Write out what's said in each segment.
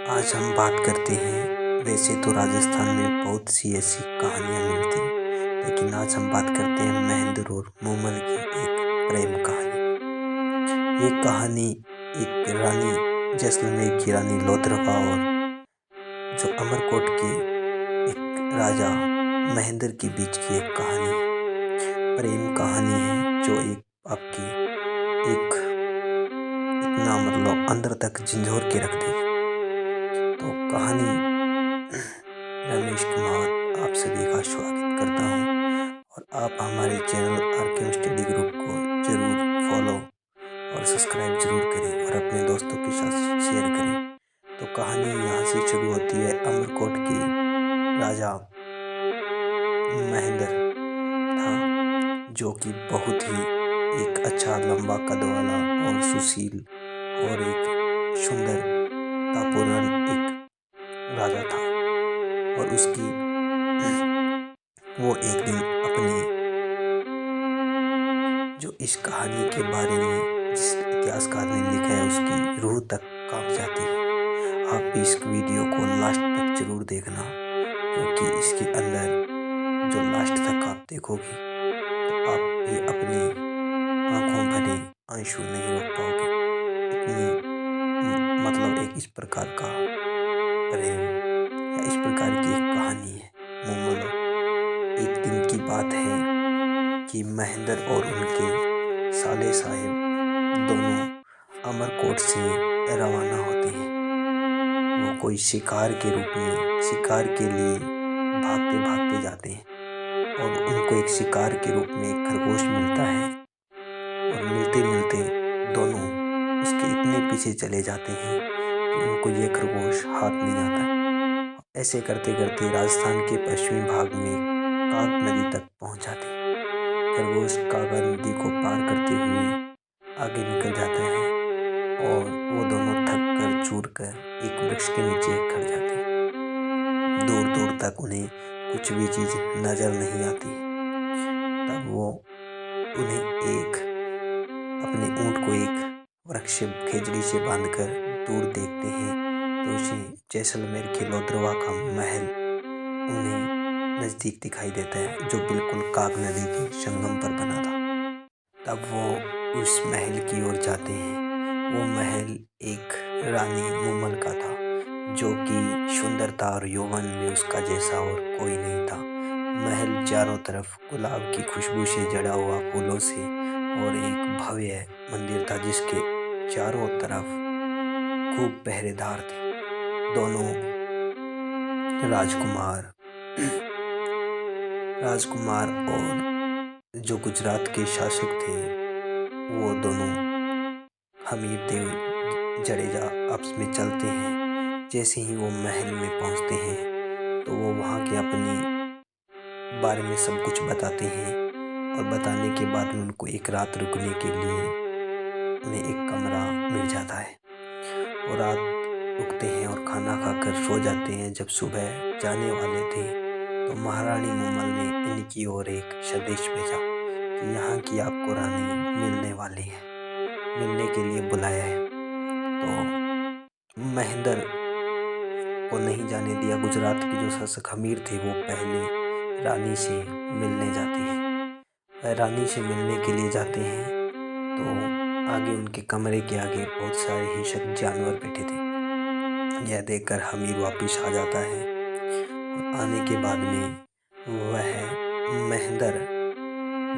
आज हम बात करते हैं। वैसे तो राजस्थान में बहुत सी ऐसी कहानियाँ मिलती हैं, लेकिन आज हम बात करते हैं महेंद्र और मूमल की एक प्रेम कहानी। ये कहानी एक रानी जैसलमेर की रानी लोथरवा और जो अमरकोट के एक राजा महेंद्र के बीच की एक कहानी है। प्रेम कहानी है जो एक आपकी एक इतना अंदर तक झंझोर के रख देगी। तो कहानी रमेश कुमार आप सभी का स्वागत करता हूँ और आप हमारे चैनल आरकेएम स्टडी ग्रुप को जरूर फॉलो और सब्सक्राइब जरूर करें और अपने दोस्तों के साथ शेयर करें। तो कहानी यहाँ से शुरू होती है। अमरकोट के राजा महेंद्र था जो कि बहुत ही एक अच्छा लंबा कद वाला और सुशील और एक सुंदरतापूर्ण एक राजा था। और उसकी वो एक दिन अपनी जो इस कहानी के बारे में जिस इतिहासकार ने लिखा है उसकी रूह तक कांप जाती है। आप भी इस वीडियो को लास्ट तक जरूर देखना, क्योंकि इसके अंदर जो लास्ट तक आप देखोगे तो आप भी अपनी आंखों भरे आंसू नहीं रोक पाओगे। इतनी एक इस प्रकार का प्रेम या इस प्रकार की एक कहानी है मूमल। एक दिन की बात है कि महेंद्र और उनके साले साहेब दोनों अमरकोट से रवाना होते हैं। वो कोई शिकार के रूप में शिकार के लिए भागते भागते जाते हैं और उनको एक शिकार के रूप में एक खरगोश मिलता है और मिलते मिलते दोनों उसके इतने पीछे चले जाते हैं कि उनको ये खरगोश हाथ नहीं आता है। ऐसे करते करते राजस्थान के पश्चिमी भाग में काग नदी तक पहुंच जाते हैं। खरगोश कागा नदी को पार करते हुए आगे निकल जाता है और वो दोनों थक कर चूर कर एक वृक्ष के नीचे खड़ जाते हैं। दूर दूर तक उन्हें कुछ भी चीज नजर नहीं आती। तब वो उन्हें अपने ऊंट को एक वृक्ष खेजड़ी से बांधकर दूर देखते हैं तो उसे जैसलमेर के लोथरवा का महल उन्हें नजदीक दिखाई देता है, जो बिल्कुल काग नदी के संगम पर बना था। तब वो उस महल की ओर जाते हैं। वो महल एक रानी मूमल का था, जो कि सुंदरता और यौवन में उसका जैसा और कोई नहीं था। महल चारों तरफ गुलाब की खुशबू से जड़ा हुआ फूलों से और एक भव्य मंदिर था जिसके चारों तरफ खूब पहरेदार थे। दोनों राजकुमार और जो गुजरात के शासक थे वो दोनों हमीर देव जडेजा आपस में चलते हैं। जैसे ही वो महल में पहुंचते हैं तो वो वहाँ के अपनी बारे में सब कुछ बताते हैं और बताने के बाद में उनको एक रात रुकने के लिए उन्हें एक कमरा मिल जाता है और रात रुकते हैं और खाना खाकर सो जाते हैं। जब सुबह जाने वाले थे तो महारानी मूमल ने इनकी ओर एक संदेश भेजा कि यहाँ की आपको रानी मिलने वाली है, मिलने के लिए बुलाया है। तो महेंद्र को नहीं जाने दिया। गुजरात के जो शासक हमीर थे वो पहले रानी से मिलने जाते हैं। रानी से मिलने के लिए जाते हैं तो आगे उनके कमरे के आगे बहुत सारे हिंसक जानवर बैठे थे। यह देखकर हमीर वापिस आ जाता है और आने के बाद में वह महेंद्र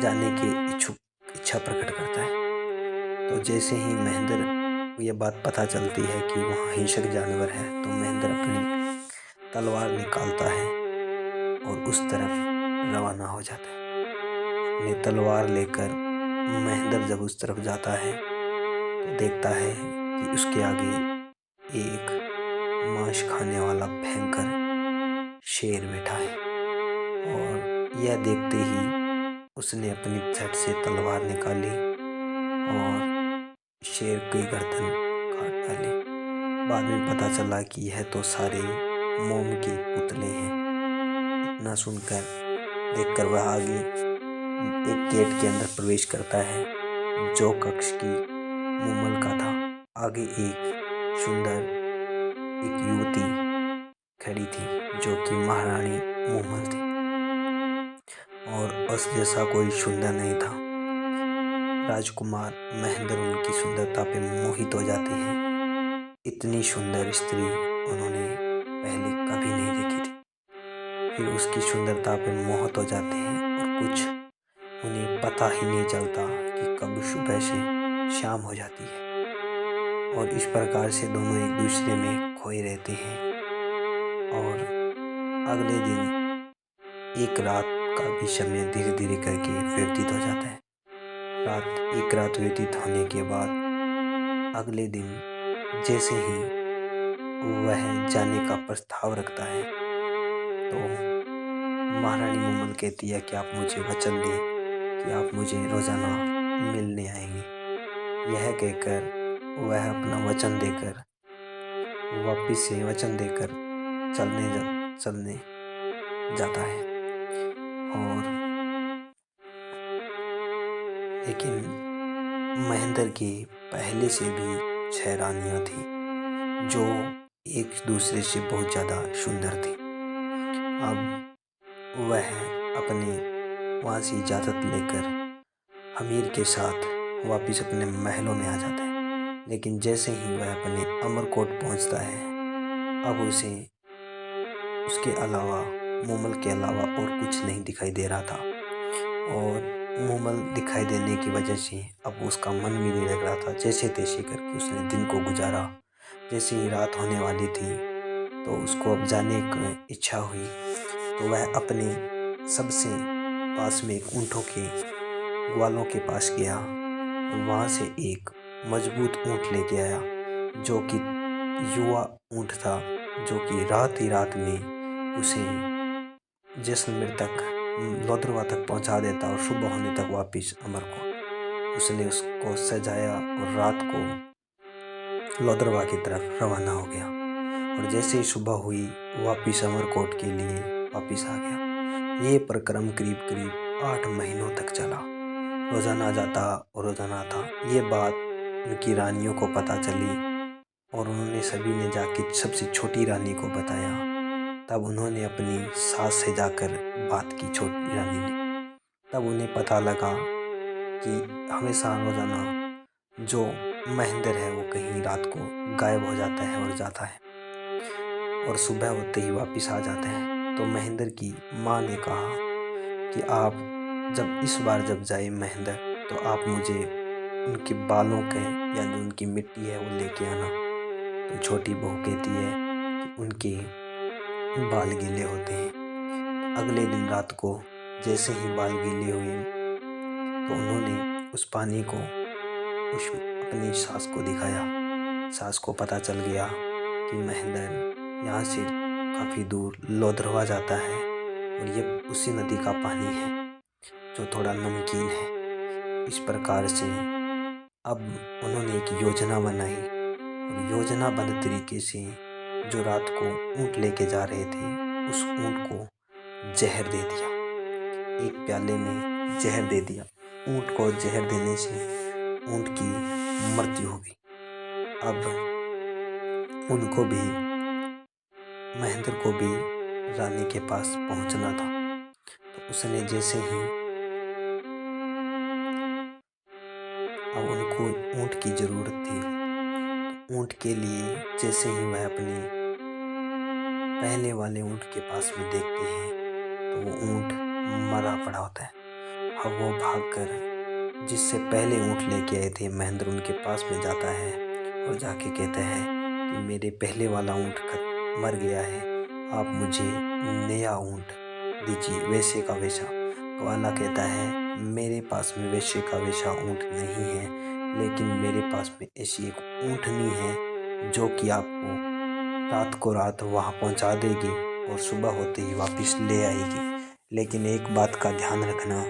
जाने की इच्छा प्रकट करता है। तो जैसे ही महेंद्र को यह बात पता चलती है कि वहाँ हिंसक जानवर है तो महेंद्र अपनी तलवार निकालता है और उस तरफ रवाना हो जाता है। अपनी तलवार लेकर महेंद्र जब उस तरफ जाता है तो देखता है कि उसके आगे एक मांस खाने वाला भयंकर शेर बैठा है और यह देखते ही उसने अपनी झट से तलवार निकाली और शेर की गर्दन काट डाली। बाद में पता चला कि यह तो सारे मोम के पुतले हैं। इतना सुनकर देखकर वह आगे एक गेट के अंदर प्रवेश करता है जो कक्ष की मूमल का था। आगे एक सुंदर एक युवती खड़ी थी जो कि महारानी मूमल थी और उस जैसा कोई सुंदर नहीं था। राजकुमार महेंद्र उनकी सुंदरता पे मोहित हो जाते हैं। इतनी सुंदर स्त्री उन्होंने पहले कभी नहीं देखी थी। फिर उसकी सुंदरता पे मोहित हो जाते हैं और कुछ उन्हें पता ही नहीं चलता कि कब सुबह से शाम हो जाती है और इस प्रकार से दोनों एक दूसरे में खोए रहते हैं। और अगले दिन एक रात का भी समय धीरे धीरे करके व्यतीत हो जाता है। एक रात व्यतीत होने के बाद अगले दिन जैसे ही वह जाने का प्रस्ताव रखता है तो महारानी मूमल कहती है कि आप मुझे वचन दें कि आप मुझे रोज़ाना मिलने आएंगे। यह कहकर वह अपना वचन देकर वापिस से वचन देकर चलने जाता है। और लेकिन महेंद्र की पहले से भी 6 रानियाँ थीं जो एक दूसरे से बहुत ज़्यादा सुंदर थी। अब वह अपने वहाँ से इजाज़त लेकर अमीर के साथ वापस अपने महलों में आ जाता है। लेकिन जैसे ही वह अपने अमरकोट पहुँचता है अब उसे उसके अलावा मूमल के अलावा और कुछ नहीं दिखाई दे रहा था और मूमल दिखाई देने की वजह से अब उसका मन भी नहीं लग रहा था। जैसे तैसे करके उसने दिन को गुजारा। जैसे ही रात होने वाली थी तो उसको अब जाने की इच्छा हुई तो वह अपने सबसे पास में एक ऊँटों के ग्वालों के पास गया और वहाँ से एक मजबूत ऊँट लेके आया जो कि युवा ऊँट था, जो कि रात ही रात में उसे जैसलमेर तक लोथरवा तक पहुंचा देता और सुबह होने तक वापस अमरकोट। उसने उसको सजाया और रात को लोथरवा की तरफ रवाना हो गया और जैसे ही सुबह हुई वापस अमरकोट के लिए वापस आ गया। ये प्रक्रम करीब करीब 8 महीनों तक चला। रोज़ाना जाता और रोज़ाना आता। ये बात उनकी रानियों को पता चली और उन्होंने सभी ने जाके सबसे छोटी रानी को बताया। तब उन्होंने अपनी सास से जाकर बात की छोटी रानी ने। तब उन्हें पता लगा कि हमेशा रोज़ाना जो महेंद्र है वो कहीं रात को गायब हो जाता है और जाता है और सुबह होते ही वापस आ जाता है। तो महेंद्र की माँ ने कहा कि आप इस बार जब जाए महेंद्र तो आप मुझे उनके बालों के या जो उनकी मिट्टी है वो लेके आना। तो छोटी बहू कहती है कि उनके बाल गीले होते हैं। अगले दिन रात को जैसे ही बाल गीले हुए तो उन्होंने उस पानी को अपनी सास को दिखाया। सास को पता चल गया कि महेंद्र यहाँ से काफ़ी दूर लोथरवा जाता है और ये उसी नदी का पानी है जो थोड़ा नमकीन है। इस प्रकार से अब उन्होंने एक योजना बनाई और योजनाबद्ध तरीके से जो रात को ऊँट लेके जा रहे थे उस ऊँट को जहर दे दिया। एक प्याले में जहर दे दिया। ऊँट को जहर देने से ऊँट की मृत्यु हो गई। अब उनको भी महेंद्र को भी रानी के पास पहुंचना था। तो उसने जैसे ही अब उनको ऊँट की ज़रूरत थी तो ऊँट के लिए जैसे ही वह अपने पहले वाले ऊँट के पास में देखते हैं तो वो ऊँट मरा पड़ा होता है। अब वो भागकर जिससे पहले ऊँट लेके आए थे महेंद्र उनके पास में जाता है और जाके कहता है कि मेरे पहले वाला ऊँट मर गया है, आप मुझे नया ऊँट दीजिए वैसे का वैसा। ग्वाला कहता है मेरे पास में वैसे का वैसा ऊँट नहीं है, लेकिन मेरे पास में ऐसी एक ऊँटनी है जो कि आपको रात को रात वहाँ पहुँचा देगी और सुबह होते ही वापस ले आएगी। लेकिन एक बात का ध्यान रखना,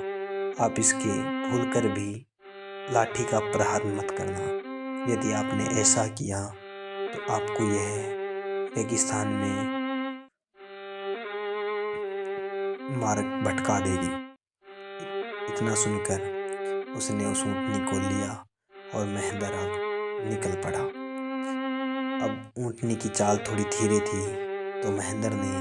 आप इसके भूलकर भी लाठी का प्रहार मत करना। यदि आपने ऐसा किया तो आपको यह रेगिस्तान में मार भटका देगी। इतना सुनकर उसने उस ऊँटनी को लिया और महेंद्र अब निकल पड़ा। अब ऊँटनी की चाल थोड़ी धीरे थी तो महेंद्र ने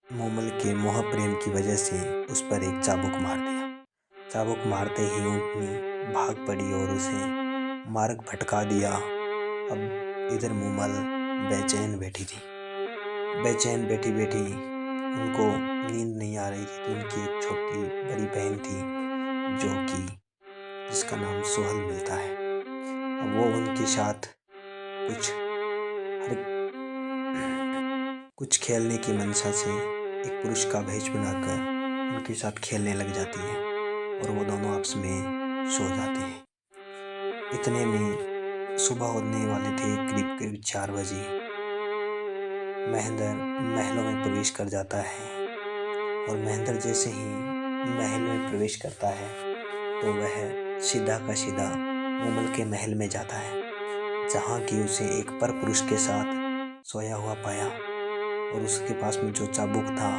मूमल के मोह प्रेम की वजह से उस पर एक चाबुक मार दिया। चाबुक मारते ही ऊँटनी भाग पड़ी और उसे मार्ग भटका दिया। अब इधर मूमल बेचैन बैठी थी। बेचैन बैठी बैठी उनको नींद नहीं आ रही थी, तो उनकी एक छोटी बड़ी बहन थी जिसका नाम सोहल मिलता है। अब वो उनके साथ कुछ खेलने की मंशा से एक पुरुष का भेष बनाकर उनके साथ खेलने लग जाती है और वो दोनों आपस में सो जाते हैं। इतने में सुबह होने वाले थे, करीब करीब 4 बजे। महेंद्र महलों में प्रवेश कर जाता है और महेंद्र जैसे ही महल में प्रवेश करता है तो वह सीधा का सीधा मूमल के महल में जाता है, जहाँ की उसे एक पर पुरुष के साथ सोया हुआ पाया और उसके पास में जो चाबुक था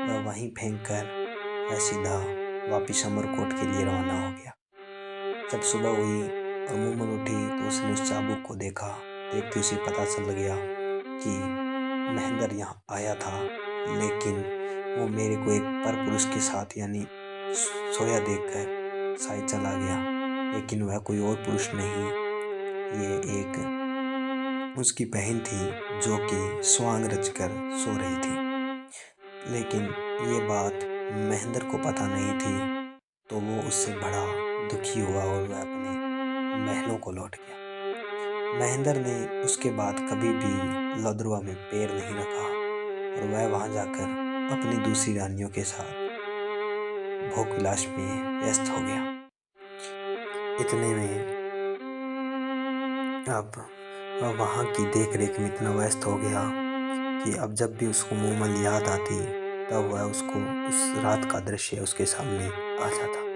वह वहीं फेंक कर वह सीधा वापिस अमरकोट के लिए रवाना हो गया। जब सुबह हुई और मूमल उठी तो उसने उस चाबुक को देखा। देखते उसे पता चल गया कि महेंद्र यहाँ आया था, लेकिन वो मेरे को एक पर पुरुष के साथ यानी सोया देखकर शायद चला गया, लेकिन वह कोई और पुरुष नहीं, ये एक उसकी बहन थी जो कि स्वांग रचकर सो रही थी। लेकिन ये बात महेंद्र को पता नहीं थी, तो वो उससे बड़ा दुखी हुआ और वह अपने महलों को लौट गया। महेंद्र ने उसके बाद कभी भी लोद्रवा में पैर नहीं रखा और वह वहाँ जाकर अपनी दूसरी रानियों के साथ भोग विलास में व्यस्त हो गया। इतने में अब वह वहाँ की देख रेख में इतना व्यस्त हो गया कि अब जब भी उसको मूमल याद आती तब वह उसको उस रात का दृश्य उसके सामने आ जाता।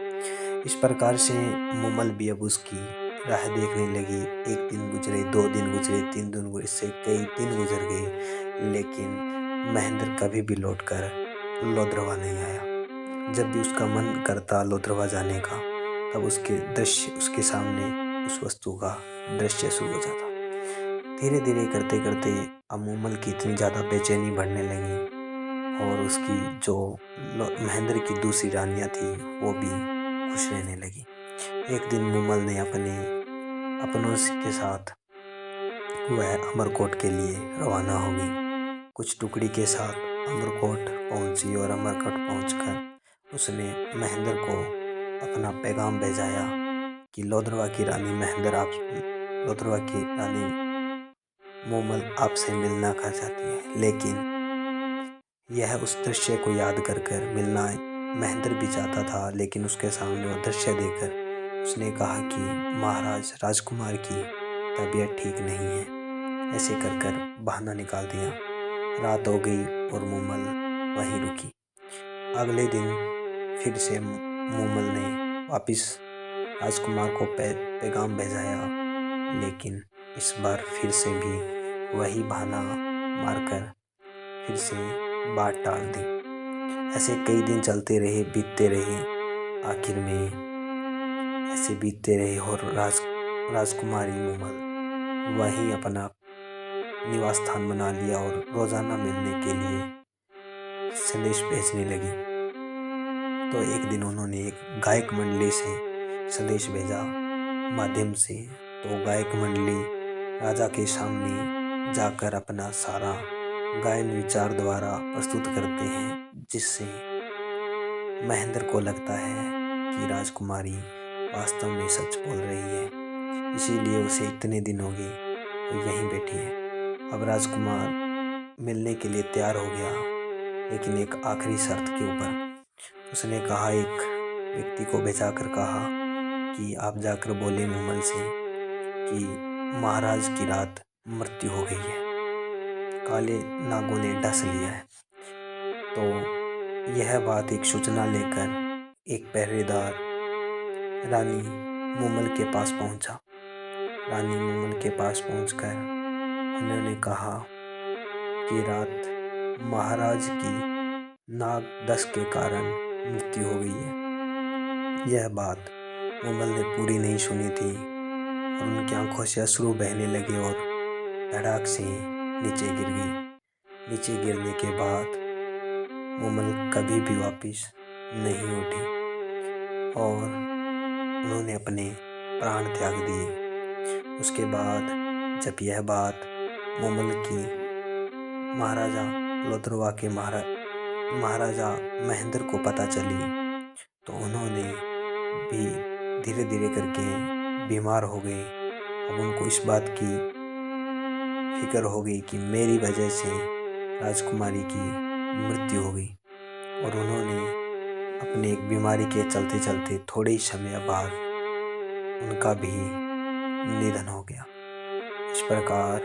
इस प्रकार से मूमल भी अब उसकी राह देखने लगी। 1 दिन गुजरे, 2 दिन गुजरे, 3 दिन गुजरे, इससे कई दिन गुजर गए, लेकिन महेंद्र कभी भी लौटकर लोद्रवा नहीं आया। जब भी उसका मन करता लोद्रवा जाने का, तब उसके दृश्य उसके सामने उस वस्तु का दृश्य शुरू हो जाता। धीरे धीरे करते करते अब मूमल की इतनी ज़्यादा बेचैनी बढ़ने लगी और उसकी जो महेंद्र की दूसरी रानियाँ थी वो भी खुश रहने लगी। एक दिन मूमल ने अपनों के साथ वह अमरकोट के लिए रवाना हो गई। कुछ टुकड़ी के साथ अमरकोट पहुंची और अमरकोट पहुंचकर उसने महेंद्र को अपना पैगाम भेजाया कि लोद्रवा की रानी लोद्रवा की रानी मूमल आपसे मिलना चाहती है। लेकिन यह उस दृश्य को याद कर मिलना महेंद्र भी चाहता था, लेकिन उसके सामने वो दृश्य देखकर उसने कहा कि महाराज राजकुमार की तबीयत ठीक नहीं है। ऐसे कर बहाना निकाल दिया। रात हो गई और मूमल वहीं रुकी। अगले दिन फिर से मूमल ने वापिस राजकुमार को पैगाम भेजाया, लेकिन इस बार फिर से भी वही बहाना मारकर फिर से बात टाल दी। ऐसे कई दिन चलते रहे, बीतते रहे। आखिर में ऐसे बीतते रहे और राजकुमारी मूमल वही अपना निवास स्थान बना लिया और रोजाना मिलने के लिए संदेश भेजने लगी। तो एक दिन उन्होंने एक गायक मंडली से संदेश भेजा माध्यम से। तो गायक मंडली राजा के सामने जाकर अपना सारा गायन विचार द्वारा प्रस्तुत करते हैं, जिससे महेंद्र को लगता है कि राजकुमारी वास्तव में सच बोल रही है, इसीलिए उसे इतने दिन हो गए वो यहीं बैठी है। अब राजकुमार मिलने के लिए तैयार हो गया, लेकिन एक आखिरी शर्त के ऊपर। उसने कहा, एक व्यक्ति को भेजाकर कहा कि आप जाकर बोले मूमल से कि महाराज की रात मृत्यु हो गई है, काले नागों ने डस लिया है। तो यह बात एक सूचना लेकर एक पहरेदार रानी मूमल के पास पहुंचा। रानी मूमल के पास पहुंचकर उन्होंने कहा कि रात महाराज की नाग डस के कारण मृत्यु हो गई है। यह बात मूमल ने पूरी नहीं सुनी थी और उनकी आंखों से अश्रु बहने लगे और धड़ाक से नीचे गिर गई। नीचे गिरने के बाद मोमल कभी भी वापस नहीं उठी और उन्होंने अपने प्राण त्याग दिए। उसके बाद जब यह बात मोमल की महाराजा लोथरवा के महाराजा महेंद्र को पता चली तो उन्होंने भी धीरे धीरे करके बीमार हो गए। अब उनको इस बात की फिक्र हो गई कि मेरी वजह से राजकुमारी की मृत्यु हो गई और उन्होंने अपने एक बीमारी के चलते चलते थोड़े ही समय बाद उनका भी निधन हो गया। इस प्रकार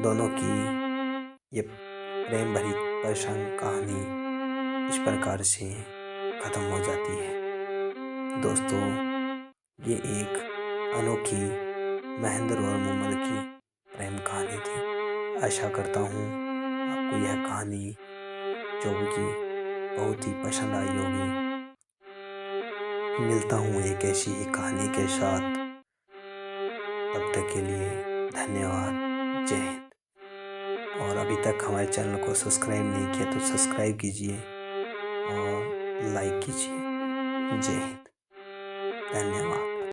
दोनों की ये प्रेम भरी प्रसंग कहानी इस प्रकार से खत्म हो जाती है। दोस्तों, ये एक अनोखी महेंद्र और मोमल की प्रेम कहानी थी। आशा करता हूँ आपको यह कहानी जो कि बहुत ही पसंद आई होगी। मिलता हूँ एक ऐसी ही कहानी के साथ, तब तक के लिए धन्यवाद। जय हिंद। और अभी तक हमारे चैनल को सब्सक्राइब नहीं किया तो सब्सक्राइब कीजिए और लाइक कीजिए। जय हिंद। धन्यवाद।